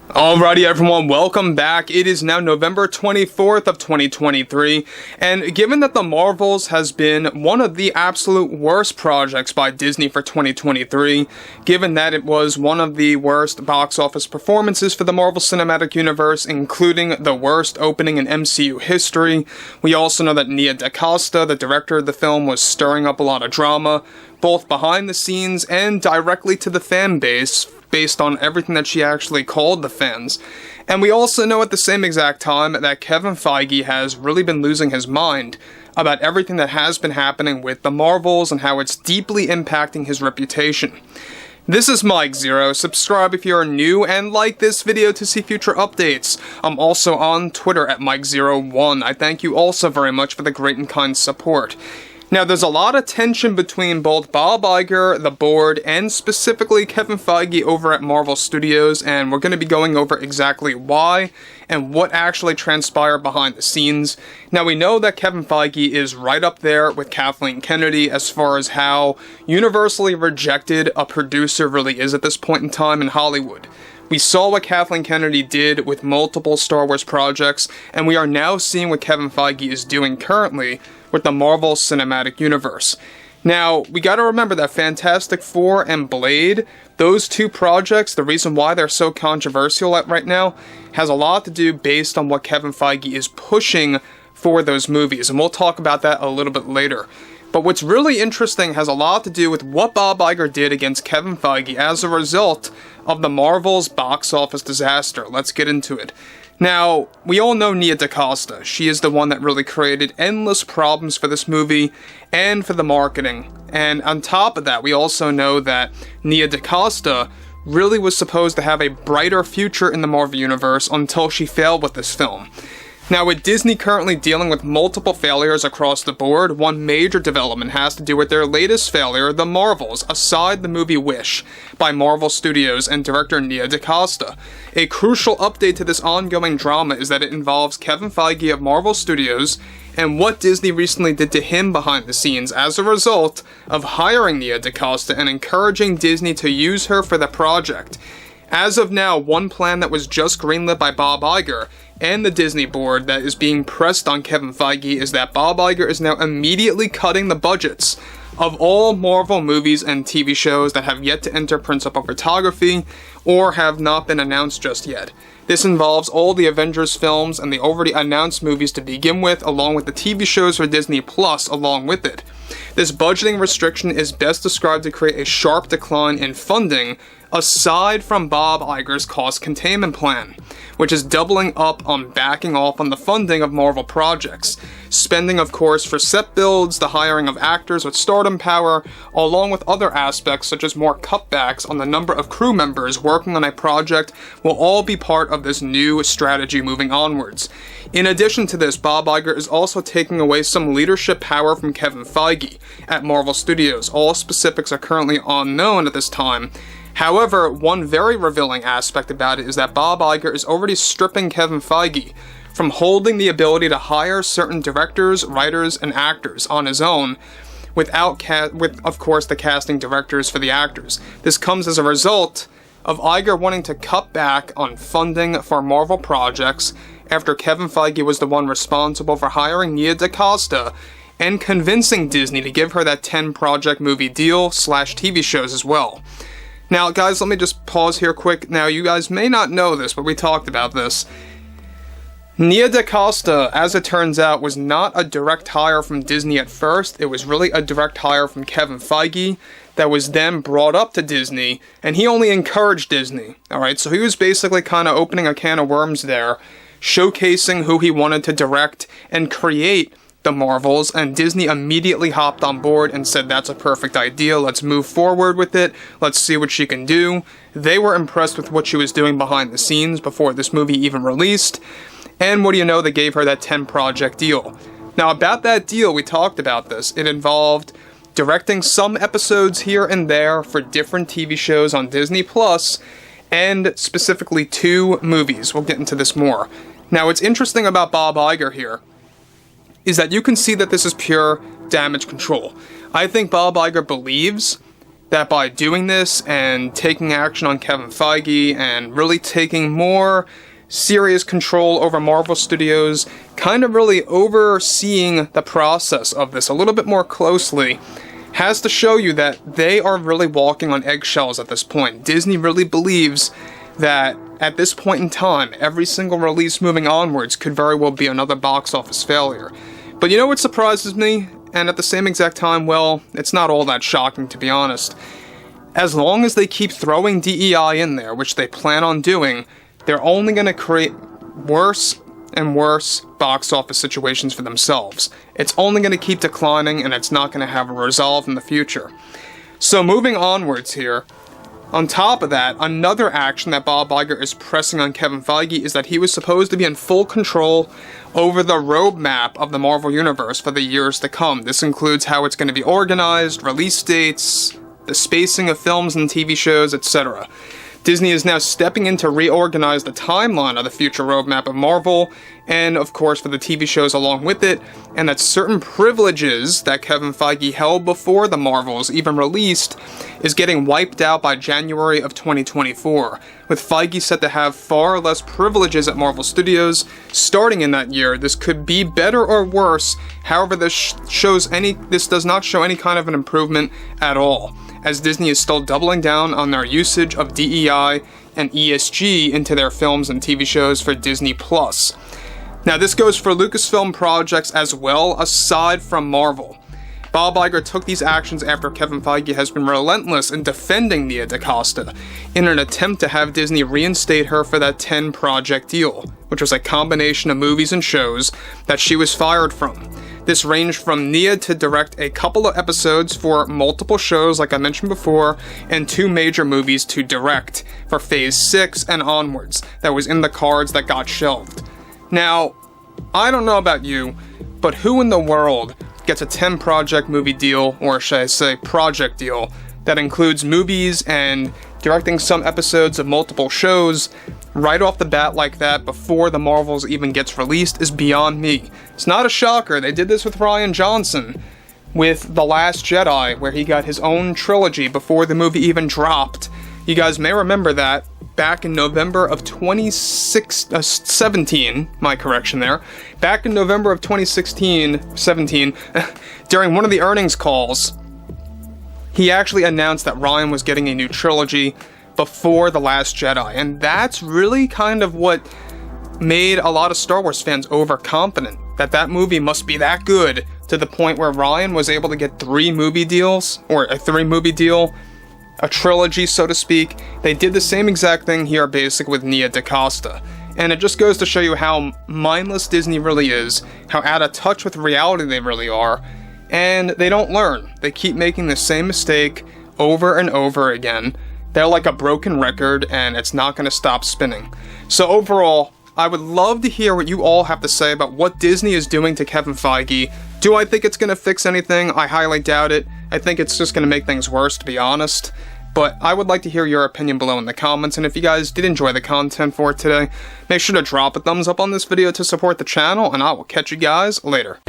Alrighty everyone, welcome back. It is now November 24th of 2023, and given that The Marvels has been one of the absolute worst projects by Disney for 2023, given that it was one of the worst box office performances for the Marvel Cinematic Universe, including the worst opening in MCU history, we also know that Nia DaCosta, the director of the film, was stirring up a lot of drama, both behind the scenes and directly to the fan base, based on everything that she actually called the fans. And we also know at the same exact time that Kevin Feige has really been losing his mind about everything that has been happening with the Marvels and how it's deeply impacting his reputation. This is Mike Zero. Subscribe if you're new and like this video to see future updates. I'm also on Twitter at Mike01. I thank you also very much for the great and kind support. Now, there's a lot of tension between both Bob Iger, the board, and specifically Kevin Feige over at Marvel Studios, and we're going to be going over exactly why and what actually transpired behind the scenes. Now, we know that Kevin Feige is right up there with Kathleen Kennedy as far as how universally rejected a producer really is at this point in time in Hollywood. We saw what Kathleen Kennedy did with multiple Star Wars projects, and we are now seeing what Kevin Feige is doing currently with the Marvel Cinematic Universe. Now, we gotta remember that Fantastic Four and Blade, those two projects, the reason why they're so controversial right now, has a lot to do based on what Kevin Feige is pushing for those movies, and we'll talk about that a little bit later. But what's really interesting has a lot to do with what Bob Iger did against Kevin Feige as a result of the Marvel's box office disaster. Let's get into it. Now, we all know Nia DaCosta. She is the one that really created endless problems for this movie and for the marketing. And on top of that, we also know that Nia DaCosta really was supposed to have a brighter future in the Marvel Universe until she failed with this film. Now, with Disney currently dealing with multiple failures across the board, one major development has to do with their latest failure, The Marvels, aside the movie Wish, by Marvel Studios and director Nia DaCosta. A crucial update to this ongoing drama is that it involves Kevin Feige of Marvel Studios and what Disney recently did to him behind the scenes as a result of hiring Nia DaCosta and encouraging Disney to use her for the project. As of now, one plan that was just greenlit by Bob Iger and the Disney board that is being pressed on Kevin Feige is that Bob Iger is now immediately cutting the budgets of all Marvel movies and TV shows that have yet to enter principal photography or have not been announced just yet. This involves all the Avengers films and the already announced movies to begin with, along with the TV shows for Disney Plus along with it. This budgeting restriction is best described to create a sharp decline in funding aside from Bob Iger's cost containment plan, which is doubling up on backing off on the funding of Marvel projects. Spending, of course, for set builds, the hiring of actors with stardom power, along with other aspects such as more cutbacks on the number of crew members working on a project will all be part of this new strategy moving onwards. In addition to this, Bob Iger is also taking away some leadership power from Kevin Feige at Marvel Studios. All specifics are currently unknown at this time. However, one very revealing aspect about it is that Bob Iger is already stripping Kevin Feige from holding the ability to hire certain directors, writers, and actors on his own without, of course, the casting directors for the actors. This comes as a result of Iger wanting to cut back on funding for Marvel projects after Kevin Feige was the one responsible for hiring Nia DaCosta and convincing Disney to give her that 10-project movie deal / TV shows as well. Now, guys, let me just pause here quick. Now, you guys may not know this, but we talked about this. Nia DaCosta, as it turns out, was not a direct hire from Disney at first. It was really a direct hire from Kevin Feige that was then brought up to Disney, and he only encouraged Disney. Alright, so he was basically kind of opening a can of worms there, showcasing who he wanted to direct and create the Marvels, and Disney immediately hopped on board and said that's a perfect idea, let's move forward with it, let's see what she can do. They were impressed with what she was doing behind the scenes before this movie even released, and what do you know, they gave her that 10-project deal. Now, about that deal, we talked about this. It involved directing some episodes here and there for different TV shows on Disney Plus, and specifically 2 movies. We'll get into this more. Now, what's interesting about Bob Iger here is that you can see that this is pure damage control. I think Bob Iger believes that by doing this and taking action on Kevin Feige and really taking more serious control over Marvel Studios, kind of really overseeing the process of this a little bit more closely, has to show you that they are really walking on eggshells at this point. Disney really believes that at this point in time, every single release moving onwards could very well be another box office failure. But you know what surprises me? And at the same exact time, well, it's not all that shocking, to be honest. As long as they keep throwing DEI in there, which they plan on doing, they're only going to create worse and worse box office situations for themselves. It's only going to keep declining, and it's not going to have a resolve in the future. So moving onwards here, on top of that, another action that Bob Iger is pressing on Kevin Feige is that he was supposed to be in full control over the roadmap of the Marvel Universe for the years to come. This includes how it's going to be organized, release dates, the spacing of films and TV shows, etc. Disney is now stepping in to reorganize the timeline of the future roadmap of Marvel, and of course for the TV shows along with it, and that certain privileges that Kevin Feige held before the Marvels even released is getting wiped out by January of 2024, with Feige set to have far less privileges at Marvel Studios starting in that year. This could be better or worse, however this does not show any kind of an improvement at all, as Disney is still doubling down on their usage of DEI and ESG into their films and TV shows for Disney+. Now this goes for Lucasfilm projects as well, aside from Marvel. Bob Iger took these actions after Kevin Feige has been relentless in defending Nia DaCosta in an attempt to have Disney reinstate her for that 10-project deal, which was a combination of movies and shows that she was fired from. This ranged from Nia to direct a couple of episodes for multiple shows, like I mentioned before, and 2 major movies to direct for Phase 6 and onwards that was in the cards that got shelved. Now, I don't know about you, but who in the world gets a 10-project movie deal, or should I say project deal, that includes movies and directing some episodes of multiple shows right off the bat like that before the Marvels even gets released is beyond me. It's not a shocker. They did this with Rian Johnson with The Last Jedi, where he got his own trilogy before the movie even dropped. You guys may remember that back in November of 2017, my correction there, back in November of 17, during one of the earnings calls, he actually announced that Rian was getting a new trilogy before The Last Jedi, and that's really kind of what made a lot of Star Wars fans overconfident, that that movie must be that good, to the point where Rian was able to get 3 movie deals, or a 3-movie deal, a trilogy, so to speak. They did the same exact thing here, basically, with Nia DaCosta. And it just goes to show you how mindless Disney really is, how out of touch with reality they really are, and they don't learn. They keep making the same mistake over and over again. They're like a broken record, and it's not going to stop spinning. So overall, I would love to hear what you all have to say about what Disney is doing to Kevin Feige. Do I think it's going to fix anything? I highly doubt it. I think it's just going to make things worse, to be honest. But I would like to hear your opinion below in the comments, and if you guys did enjoy the content for today, make sure to drop a thumbs up on this video to support the channel, and I will catch you guys later.